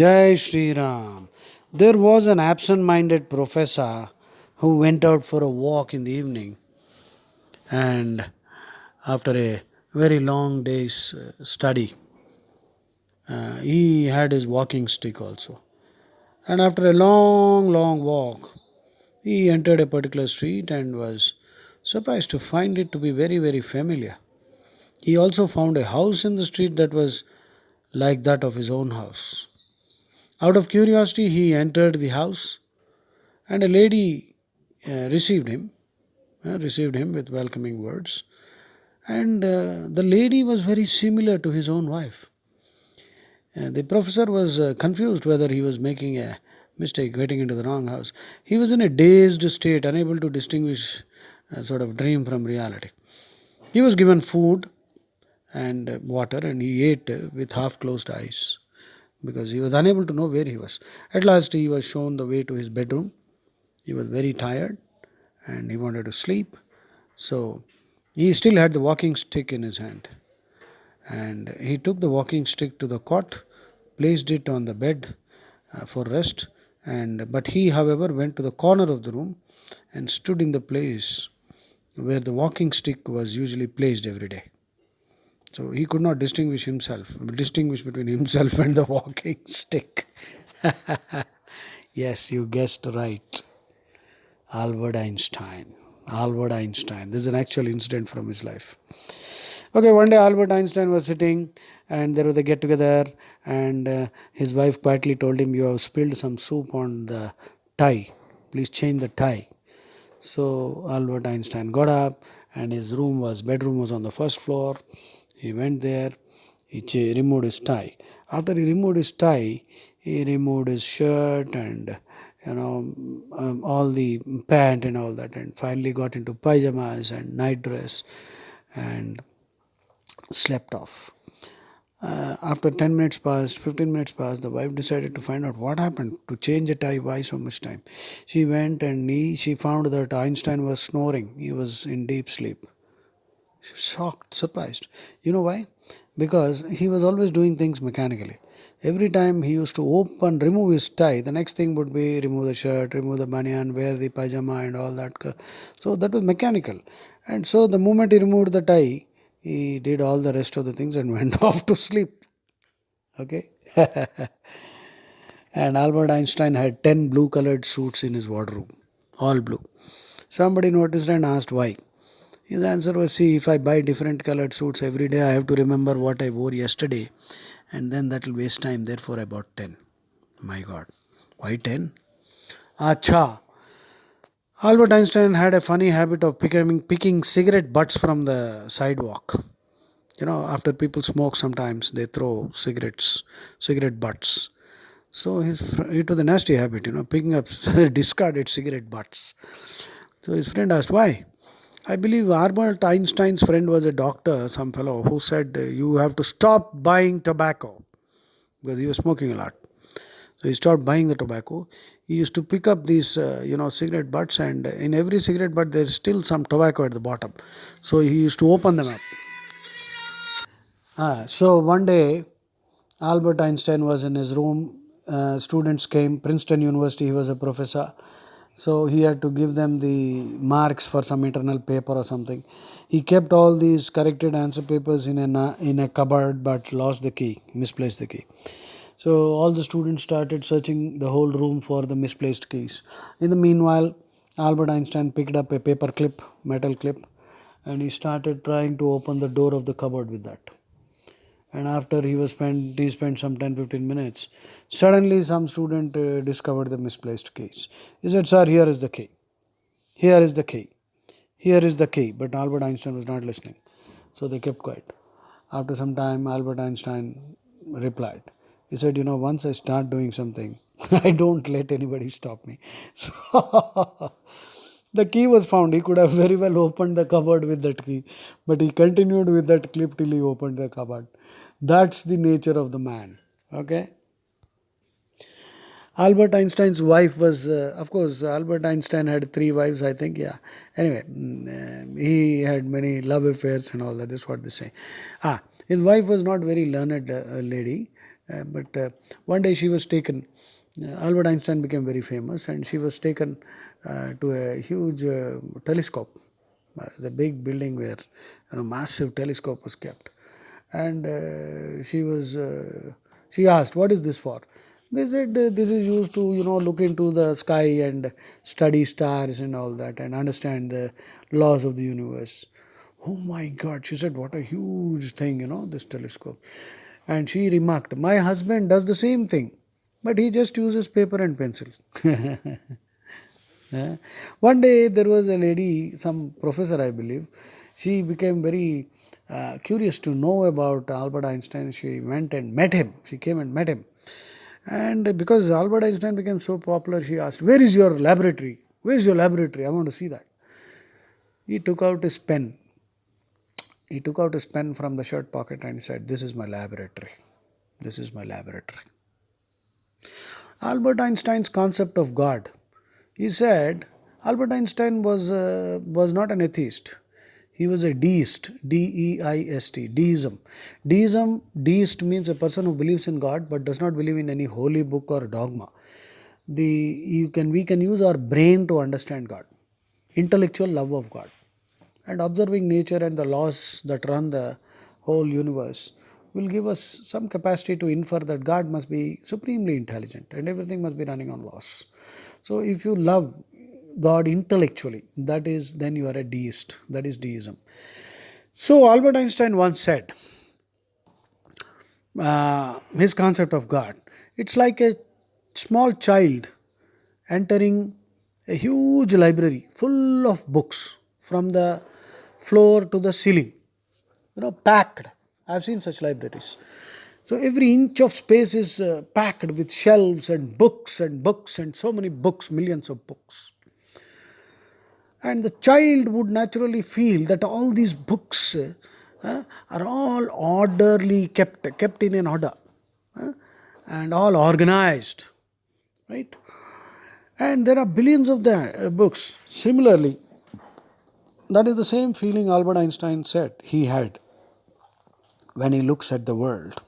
Jai Shri Ram. There was an absent minded professor who went out for a walk in the evening, and after a very long day's study, he had his walking stick also. And after a long walk, he entered a particular street and was surprised to find it to be very familiar. He also found a house in the street that was like that of his own house. Out of curiosity, he entered the house, and a lady received him with welcoming words. And the lady was very similar to his own wife. The professor was confused whether he was making a mistake, getting into the wrong house. He was in a dazed state, unable to distinguish a sort of dream from reality. He was given food and water, and he ate with half closed eyes because he was unable to know where he was. At last, he was shown the way to his bedroom. He was very tired and he wanted to sleep. So he still had the walking stick in his hand. And he took the walking stick to the cot, placed it on the bed for rest. But he, however, went to the corner of the room and stood in the place where the walking stick was usually placed every day. So he could not distinguish between himself and the walking stick. Yes, you guessed right. Albert Einstein. Albert Einstein. This is an actual incident from his life. Okay, one day Albert Einstein was sitting and there was a get together, and his wife quietly told him, "You have spilled some soup on the tie. Please change the tie." So Albert Einstein got up, and his bedroom was on the first floor. He went there, he removed his tie. After he removed his tie, he removed his shirt and all the pant and all that, and finally got into pajamas and night dress and slept off. After 10 minutes passed, 15 minutes passed, the wife decided to find out what happened, to change a tie, why so much time. She went and she found that Einstein was snoring. He was in deep sleep. Shocked, surprised. You know why? Because he was always doing things mechanically. Every time he used to remove his tie, the next thing would be remove the shirt, remove the banyan, wear the pajama and all that. So that was mechanical. And so the moment he removed the tie, he did all the rest of the things and went off to sleep. Okay? And Albert Einstein had 10 blue colored suits in his wardrobe, all blue. Somebody noticed and asked why. His answer was, "See, if I buy different colored suits every day, I have to remember what I wore yesterday, and then that will waste time. Therefore, I bought 10. My God. Why 10? Acha. Albert Einstein had a funny habit of picking cigarette butts from the sidewalk. After people smoke, sometimes they throw cigarette butts. So it was a nasty habit, picking up discarded cigarette butts. So his friend asked why. I believe Albert Einstein's friend was a doctor, some fellow, who said you have to stop buying tobacco because he was smoking a lot. So he stopped buying the tobacco. He used to pick up these, cigarette butts, and in every cigarette butt there's still some tobacco at the bottom. So he used to open them up. So one day, Albert Einstein was in his room. Students came, Princeton University, he was a professor. So he had to give them the marks for some internal paper or something. He kept all these corrected answer papers in a cupboard but lost the key, misplaced the key. So all the students started searching the whole room for the misplaced keys. In the meanwhile, Albert Einstein picked up a metal clip, and he started trying to open the door of the cupboard with that. And after he spent some 10-15 minutes. Suddenly some student discovered the misplaced keys. He said, "Sir, here is the key. Here is the key. Here is the key." But Albert Einstein was not listening. So they kept quiet. After some time, Albert Einstein replied. He said, "Once I start doing something, I don't let anybody stop me." So the key was found. He could have very well opened the cupboard with that key, but he continued with that clip till he opened the cupboard. That's the nature of the man. Okay. Albert Einstein's wife was, of course, Albert Einstein had three wives, I think. Yeah. Anyway, he had many love affairs and all that. That's what they say. His wife was not very learned lady. But one day she was taken. Albert Einstein became very famous, and she was taken to a huge telescope, the big building where massive telescope was kept, and she asked, "What is this for?" They said, "This is used to look into the sky and study stars and all that, and understand the laws of the universe." Oh my God, she said, "What a huge thing, this telescope." And she remarked, "My husband does the same thing, but he just uses paper and pencil." One day there was a lady, some professor, I believe. She became very curious to know about Albert Einstein. She went and met him. She came and met him. And because Albert Einstein became so popular, she asked, "Where is your laboratory? Where is your laboratory? I want to see that." He took out his pen. He took out his pen from the shirt pocket and he said, "This is my laboratory. This is my laboratory." Albert Einstein's concept of God. He said Albert Einstein was not an atheist. He was a deist, D-E-I-S-T, deism. Deist means a person who believes in God but does not believe in any holy book or dogma. We can use our brain to understand God, intellectual love of God, and observing nature and the laws that run the whole universe will give us some capacity to infer that God must be supremely intelligent and everything must be running on laws. So if you love God intellectually, that is, then you are a deist. That is deism. So Albert Einstein once said, his concept of God, it's like a small child entering a huge library full of books from the floor to the ceiling, packed. I've seen such libraries. So every inch of space is packed with shelves and books and books and so many books, millions of books. And the child would naturally feel that all these books are all orderly kept in an order, and all organized, right? And there are billions of the books. Similarly, that is the same feeling Albert Einstein said he had when he looks at the world,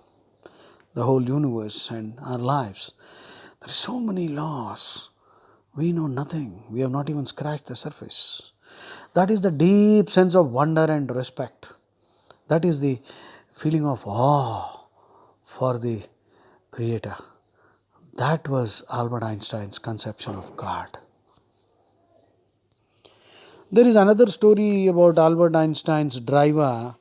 the whole universe and our lives. There are so many laws. We know nothing. We have not even scratched the surface. That is the deep sense of wonder and respect. That is the feeling of awe for the Creator. That was Albert Einstein's conception of God. There is another story about Albert Einstein's driver,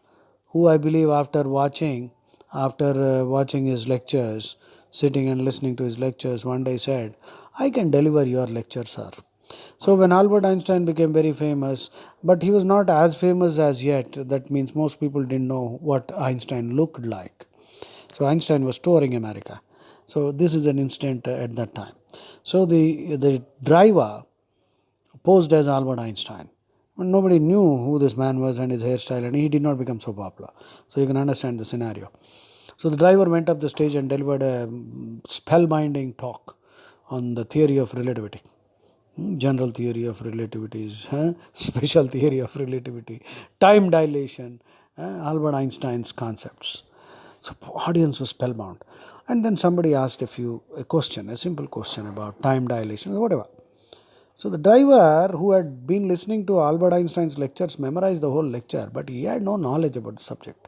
who I believe after watching his lectures, sitting and listening to his lectures, one day said, "I can deliver your lecture, sir." So when Albert Einstein became very famous, but he was not as famous as yet, that means most people didn't know what Einstein looked like. So Einstein was touring America. So this is an incident at that time. So the driver posed as Albert Einstein. Nobody knew who this man was and his hairstyle, and he did not become so popular. So you can understand the scenario. So the driver went up the stage and delivered a spellbinding talk on the theory of relativity. General theory of relativities, special theory of relativity, time dilation, Albert Einstein's concepts. So audience was spellbound. And then somebody asked a simple question about time dilation, whatever. So the driver who had been listening to Albert Einstein's lectures memorized the whole lecture, but he had no knowledge about the subject.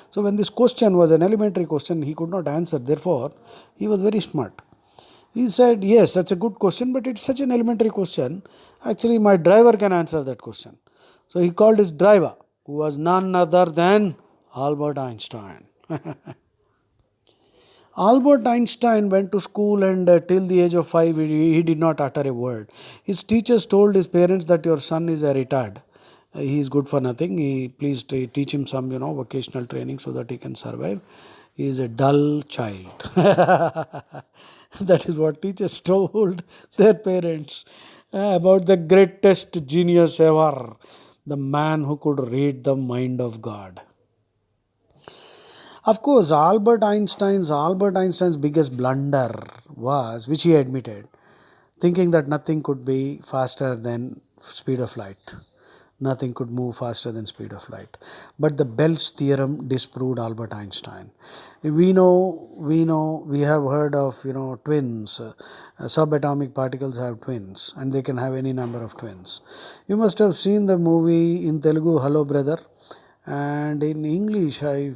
So when this question was an elementary question, he could not answer. Therefore, he was very smart. He said, "Yes, that's a good question, but it's such an elementary question. Actually, my driver can answer that question." So he called his driver, who was none other than Albert Einstein. Albert Einstein went to school, and till the age of 5 he did not utter a word. His teachers told his parents that your son is a retard. He is good for nothing. Please teach him some vocational training so that he can survive. He is a dull child. That is what teachers told their parents about the greatest genius ever, the man who could read the mind of God. Of course, Albert Einstein's biggest blunder was, which he admitted, thinking that nothing could be faster than speed of light. nothing could move faster than speed of light. But the Bell's theorem disproved Albert Einstein. We have heard of twins. Subatomic particles have twins, and they can have any number of twins. You must have seen the movie in Telugu, Hello Brother, and in English I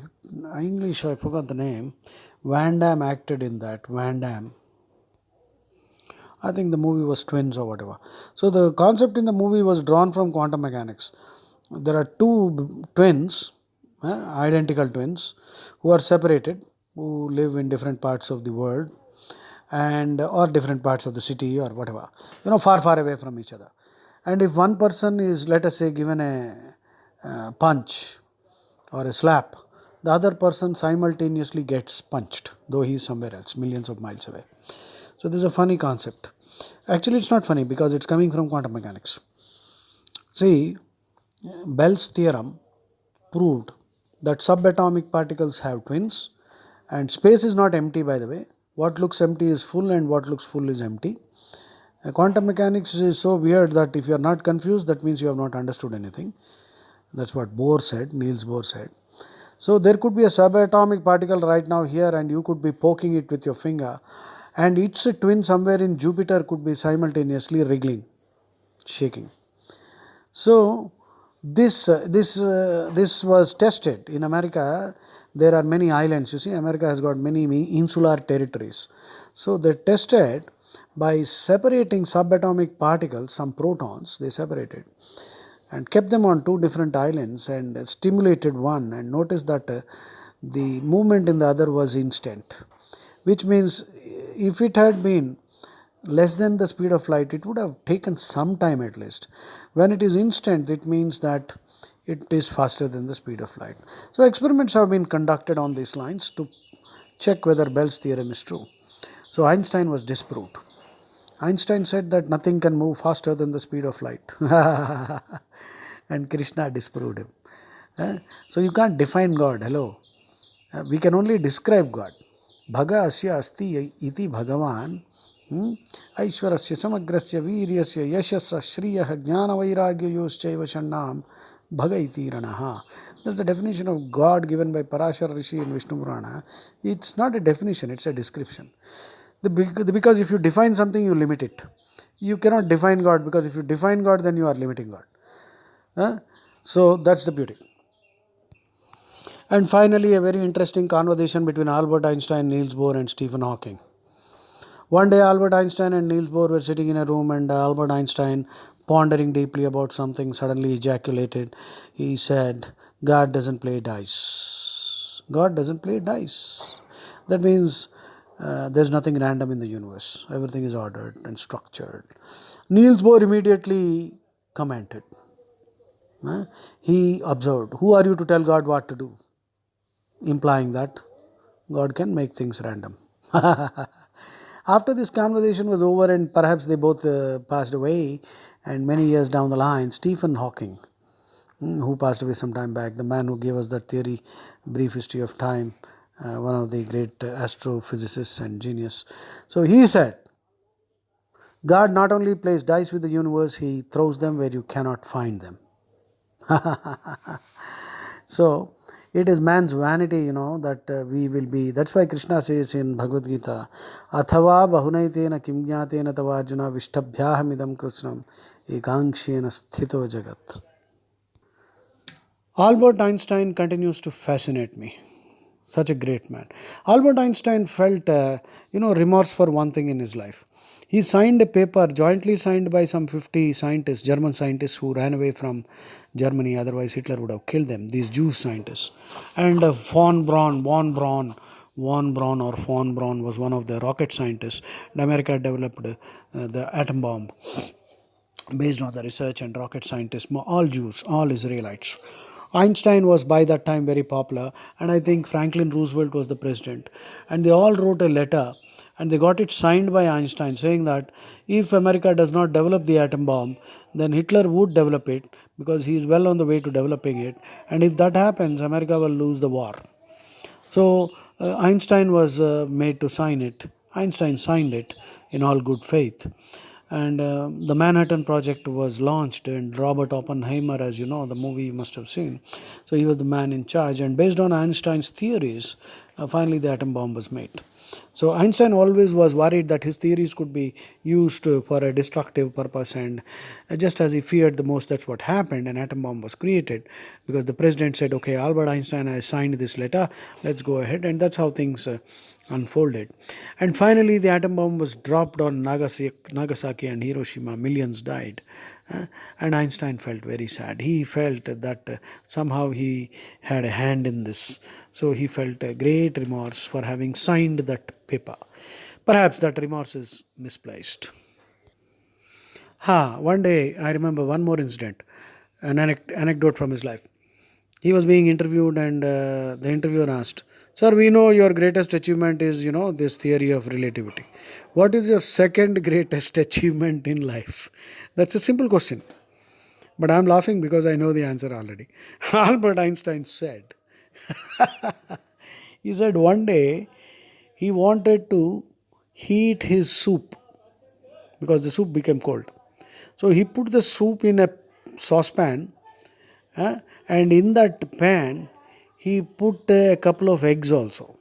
forgot the name. Van Damme acted in that. Van Damme. I think the movie was Twins or whatever. So the concept in the movie was drawn from quantum mechanics. There are two twins, identical twins, who are separated, who live in different parts of the world, and or different parts of the city or whatever, far far away from each other. And if one person is, let us say, given a punch or a slap, the other person simultaneously gets punched, though he is somewhere else, millions of miles away. So this is a funny concept. Actually, it's not funny because it's coming from quantum mechanics. See, Bell's theorem proved that subatomic particles have twins, and space is not empty, by the way. What looks empty is full, and what looks full is empty. Quantum mechanics is so weird that if you are not confused, that means you have not understood anything. That's what Bohr said, Niels Bohr said. So there could be a subatomic particle right now here, and you could be poking it with your finger, and its twin somewhere in Jupiter could be simultaneously wriggling, shaking. So this was tested in America. There are many islands. You see, America has got many insular territories. So they tested by separating subatomic particles, some protons they separated, and kept them on two different islands and stimulated one, and noticed that the movement in the other was instant, which means if it had been less than the speed of light, it would have taken some time at least. When it is instant, it means that it is faster than the speed of light. So experiments have been conducted on these lines to check whether Bell's theorem is true. So Einstein was disproved. Einstein said that nothing can move faster than the speed of light. And Krishna disproved him. So you can't define God. Hello. We can only describe God. Bhaga asya asti iti bhagavan aishwarasya samagrasya viryasya yashasya shriyah jnana vairagya yoschaiva shannam bhaga iti ranaha. That's the definition of God given by Parashar Rishi in Vishnu Purana. It's not a definition, it's a description. Because if you define something, you limit it. You cannot define God, because if you define God, then you are limiting God. So that's the beauty. And finally, a very interesting conversation between Albert Einstein, Niels Bohr, and Stephen Hawking. One day, Albert Einstein and Niels Bohr were sitting in a room, and Albert Einstein, pondering deeply about something, suddenly ejaculated. He said, God doesn't play dice. God doesn't play dice. That means there's nothing random in the universe. Everything is ordered and structured. Niels Bohr immediately commented. He observed, who are you to tell God what to do? Implying that God can make things random. After this conversation was over and perhaps they both passed away, and many years down the line, Stephen Hawking, who passed away some time back, the man who gave us that theory, Brief History of Time, one of the great astrophysicists and genius. So he said, God not only plays dice with the universe, he throws them where you cannot find them. So it is man's vanity, that we will be. That's why Krishna says in Bhagavad Gita, Athava bahunaitena kimjnatena tavarjuna vishtabhyahamidam krishnam ekankshena sthito jagat. Albert Einstein continues to fascinate me. Such a great man. Albert Einstein felt, remorse for one thing in his life. He signed a paper, jointly signed by some 50 scientists, German scientists who ran away from Germany. Otherwise, Hitler would have killed them. These Jewish scientists. And von Braun was one of the rocket scientists. And America developed the atom bomb based on the research and rocket scientists, all Jews, all Israelites. Einstein was by that time very popular, and I think Franklin Roosevelt was the president. And they all wrote a letter, and they got it signed by Einstein, saying that if America does not develop the atom bomb, then Hitler would develop it, because he is well on the way to developing it. And if that happens, America will lose the war. So Einstein was made to sign it. Einstein signed it in all good faith. And the Manhattan Project was launched, and Robert Oppenheimer, as you know, the movie you must have seen. So he was the man in charge, and based on Einstein's theories, finally the atom bomb was made. So Einstein always was worried that his theories could be used for a destructive purpose, and just as he feared the most, that's what happened. An atom bomb was created because the president said, "Okay, Albert Einstein has signed this letter. Let's go ahead," and that's how things unfolded. And finally, the atom bomb was dropped on Nagasaki and Hiroshima. Millions died. And Einstein felt very sad. He felt that somehow he had a hand in this. So he felt a great remorse for having signed that paper. Perhaps that remorse is misplaced. One day I remember one more incident, an anecdote from his life. He was being interviewed, and the interviewer asked, "Sir, we know your greatest achievement is, this theory of relativity. What is your second greatest achievement in life?" That's a simple question. But I'm laughing because I know the answer already. Albert Einstein said, he said one day he wanted to heat his soup because the soup became cold. So he put the soup in a saucepan, and in that pan he put a couple of eggs also.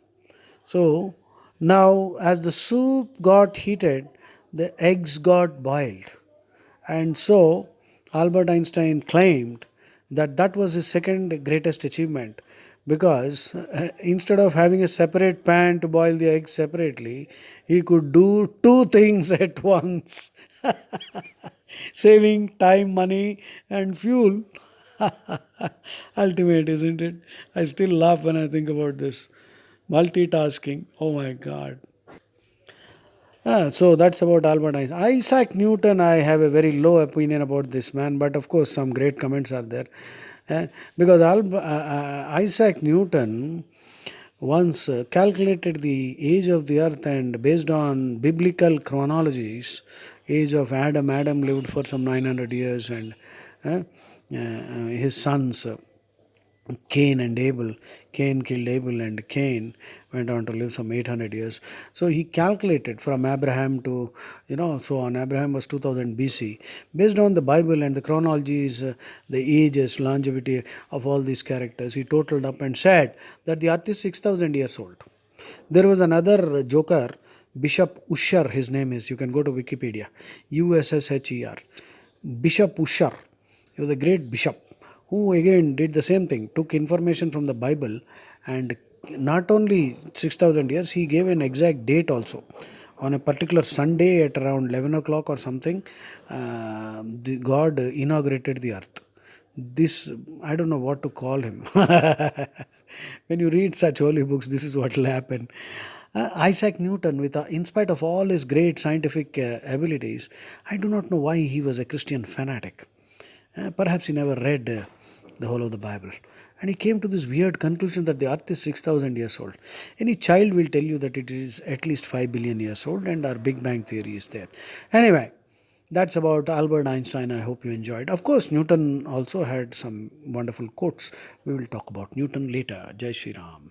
So now, as the soup got heated, the eggs got boiled. And so, Albert Einstein claimed that that was his second greatest achievement because instead of having a separate pan to boil the eggs separately, he could do two things at once, saving time, money, and fuel. Ultimate, isn't it? I still laugh when I think about this. Multitasking. Oh my God. So that's about Albert Einstein. Isaac Newton, I have a very low opinion about this man, but of course, some great comments are there. Because Isaac Newton once calculated the age of the earth, and based on biblical chronologies, age of Adam lived for some 900 years, and his sons Cain and Abel. Cain killed Abel, and Cain went on to live some 800 years. So he calculated from Abraham to, so on. Abraham was 2000 BC. Based on the Bible and the chronologies, the ages, longevity of all these characters, he totaled up and said that the earth is 6000 years old. There was another joker, Bishop Ussher, his name is. You can go to Wikipedia. Ussher. Bishop Ussher. He was a great bishop who again did the same thing, took information from the Bible, and not only 6000 years, he gave an exact date also. On a particular Sunday at around 11 o'clock or something, God inaugurated the earth. This, I don't know what to call him. When you read such holy books, this is what will happen. Isaac Newton, in spite of all his great scientific abilities, I do not know why he was a Christian fanatic. Perhaps he never read the whole of the Bible. And he came to this weird conclusion that the earth is 6000 years old. Any child will tell you that it is at least 5 billion years old, and our Big Bang theory is there. Anyway, that's about Albert Einstein. I hope you enjoyed. Of course, Newton also had some wonderful quotes. We will talk about Newton later. Jai Shri Ram.